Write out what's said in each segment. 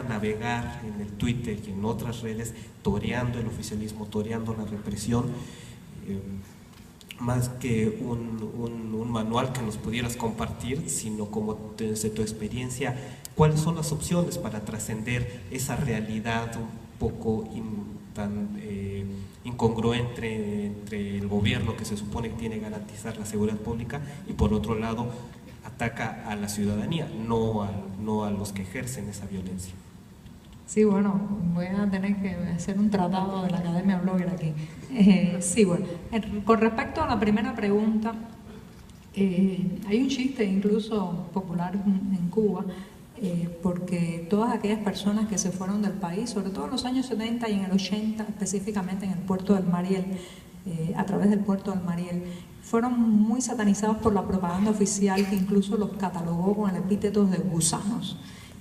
navegar en el Twitter y en otras redes toreando el oficialismo, toreando la represión. Más que un manual que nos pudieras compartir, sino como desde tu experiencia, ¿cuáles son las opciones para trascender esa realidad un poco tan incongruente entre el gobierno que se supone que tiene que garantizar la seguridad pública y por otro lado ataca a la ciudadanía, no a los que ejercen esa violencia? Sí, bueno, voy a tener que hacer un tratado de la Academia Blogger aquí. Sí, bueno, con respecto a la primera pregunta, hay un chiste incluso popular en Cuba, porque todas aquellas personas que se fueron del país, sobre todo en los años 70 y en el 80, específicamente en el puerto del Mariel, a través del puerto del Mariel, fueron muy satanizados por la propaganda oficial que incluso los catalogó con el epíteto de gusanos.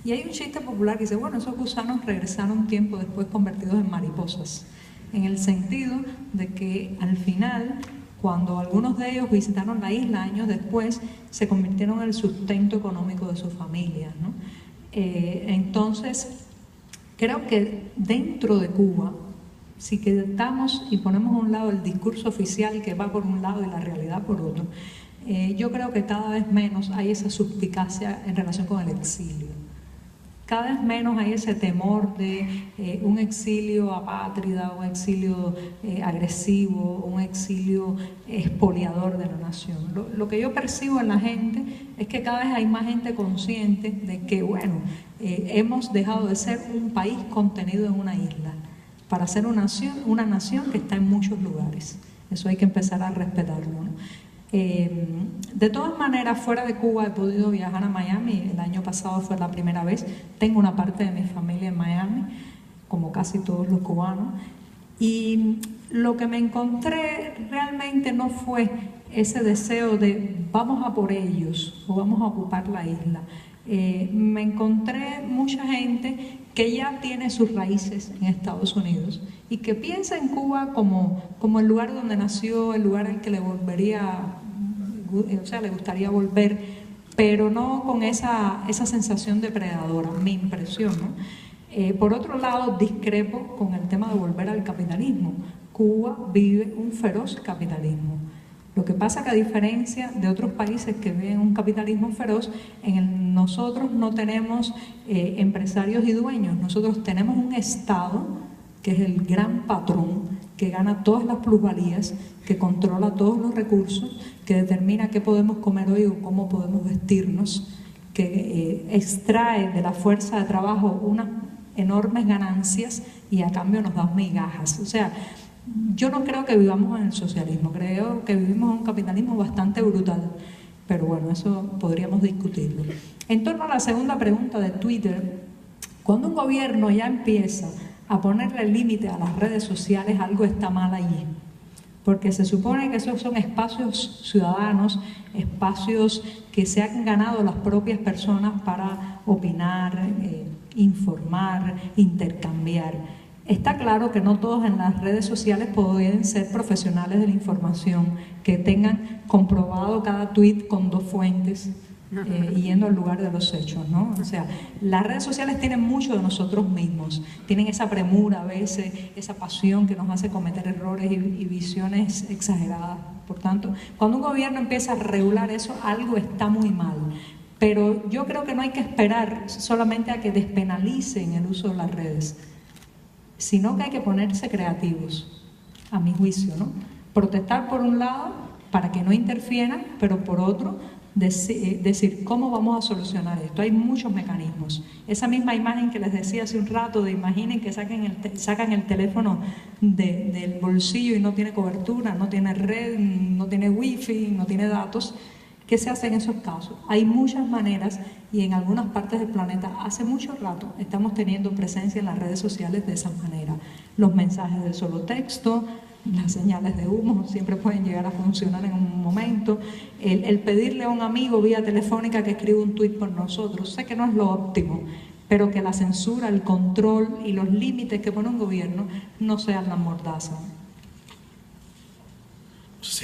Y hay un chiste popular que dice, bueno, esos gusanos regresaron un tiempo después convertidos en mariposas, en el sentido de que al final, cuando algunos de ellos visitaron la isla años después, se convirtieron en el sustento económico de sus familias, ¿no? Entonces, creo que dentro de Cuba, si quedamos y ponemos a un lado el discurso oficial que va por un lado y la realidad por otro, yo creo que cada vez menos hay esa suspicacia en relación con el exilio. Cada vez menos hay ese temor de un exilio apátrida, un exilio agresivo, un exilio expoliador de la nación. Lo que yo percibo en la gente es que cada vez hay más gente consciente de que, bueno, hemos dejado de ser un país contenido en una isla para ser una nación que está en muchos lugares. Eso hay que empezar a respetarlo, ¿no? De todas maneras, fuera de Cuba he podido viajar a Miami. El año pasado fue la primera vez. Tengo una parte de mi familia en Miami, como casi todos los cubanos. Y lo que me encontré realmente no fue ese deseo de vamos a por ellos o vamos a ocupar la isla. Me encontré mucha gente que ya tiene sus raíces en Estados Unidos y que piensa en Cuba como el lugar donde nació, el lugar al que le gustaría volver, pero no con esa sensación depredadora, mi impresión, ¿no? Por otro lado, discrepo con el tema de volver al capitalismo. Cuba vive un feroz capitalismo. Lo que pasa es que a diferencia de otros países que viven un capitalismo feroz, nosotros no tenemos empresarios y dueños, nosotros tenemos un Estado que es el gran patrón, que gana todas las plusvalías, que controla todos los recursos, que determina qué podemos comer hoy o cómo podemos vestirnos, que extrae de la fuerza de trabajo unas enormes ganancias y a cambio nos da migajas. O sea, yo no creo que vivamos en el socialismo, creo que vivimos en un capitalismo bastante brutal, pero bueno, eso podríamos discutirlo. En torno a la segunda pregunta de Twitter, cuando un gobierno ya empieza a ponerle límite a las redes sociales, algo está mal allí, porque se supone que esos son espacios ciudadanos, espacios que se han ganado las propias personas para opinar, informar, intercambiar. Está claro que no todos en las redes sociales pueden ser profesionales de la información, que tengan comprobado cada tweet con 2 fuentes, yendo al lugar de los hechos, ¿no? O sea, las redes sociales tienen mucho de nosotros mismos, tienen esa premura a veces, esa pasión que nos hace cometer errores y visiones exageradas. Por tanto, cuando un gobierno empieza a regular eso, algo está muy mal. Pero yo creo que no hay que esperar solamente a que despenalicen el uso de las redes, sino que hay que ponerse creativos, a mi juicio, ¿no? Protestar por un lado para que no interfieran, pero por otro decir cómo vamos a solucionar esto. Hay muchos mecanismos. Esa misma imagen que les decía hace un rato de imaginen que sacan el teléfono del bolsillo y no tiene cobertura, no tiene red, no tiene wifi, no tiene datos. ¿Qué se hace en esos casos? Hay muchas maneras y en algunas partes del planeta hace mucho rato estamos teniendo presencia en las redes sociales de esa manera. Los mensajes de solo texto, las señales de humo siempre pueden llegar a funcionar en un momento. El pedirle a un amigo vía telefónica que escriba un tuit por nosotros, sé que no es lo óptimo, pero que la censura, el control y los límites que pone un gobierno no sean la mordaza. Sí.